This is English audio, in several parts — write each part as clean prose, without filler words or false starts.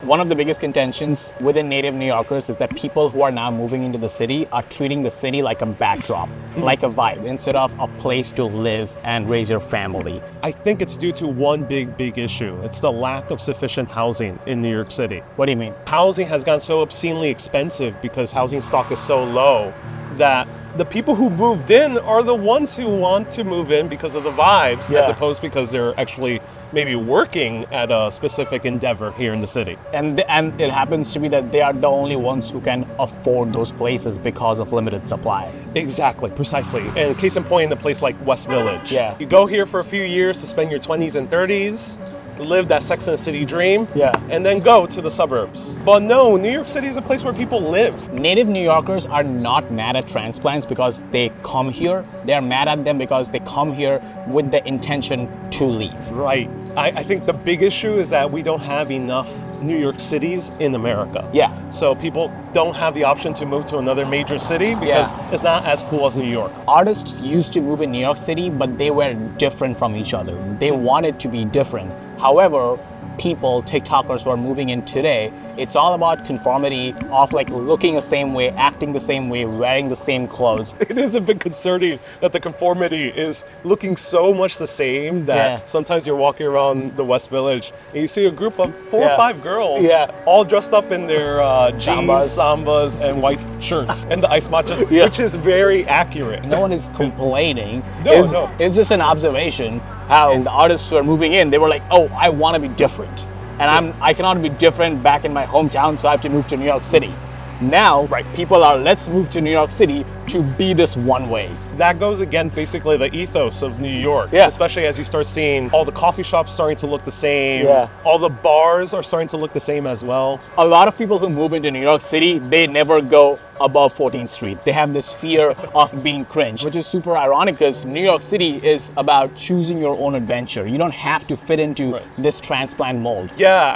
One of the biggest contentions within native New Yorkers is that people who are now moving into the city are treating the city like a backdrop, like a vibe, instead of a place to live and raise your family. I think it's due to one big issue. It's the lack of sufficient housing in New York City. What do you mean? Housing has gotten so obscenely expensive because housing stock is so low that the people who moved in are the ones who want to move in because of the vibes, as opposed because they're actually maybe working at a specific endeavor here in the city. And it happens to be that they are the only ones who can afford those places because of limited supply. Exactly, precisely. And case in point, in a place like West Village. Yeah. You go here for a few years to spend your 20s and 30s, live that Sex and the City dream, and then go to the suburbs. But no, New York City is a place where people live. Native New Yorkers are not mad at transplants because they come here. They're mad at them because they come here with the intention to leave. Right. I think the big issue is that we don't have enough New York cities in America. Yeah. So people don't have the option to move to another major city because it's not as cool as New York. Artists used to move in New York City, but they were different from each other. They wanted to be different. However, people, TikTokers who are moving in today, it's all about conformity of like looking the same way, acting the same way, wearing the same clothes. It is a bit concerning that the conformity is looking so much the same that sometimes you're walking around the West Village and you see a group of 4 or 5 girls all dressed up in their jeans, sambas, and white shirts and the ice matchas, which is very accurate. No one is complaining. No. It's just an observation how the artists who are moving in, they were like, oh, I want to be different. And I cannot be different back in my hometown, so I have to move to New York City. Now, people are, let's move to New York City to be this one way. That goes against basically the ethos of New York, especially as you start seeing all the coffee shops starting to look the same, all the bars are starting to look the same as well. A lot of people who move into New York City, they never go above 14th Street. They have this fear of being cringe, which is super ironic because New York City is about choosing your own adventure. You don't have to fit into this transplant mold. Yeah,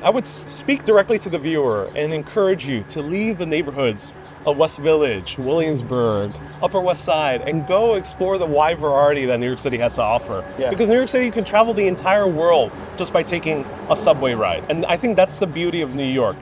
I would speak directly to the viewer and encourage you to leave the neighborhoods of West Village, Williamsburg, Upper West Side, and go explore the wide variety that New York City has to offer. Because New York City, you can travel the entire world just by taking a subway ride. And I think that's the beauty of New York.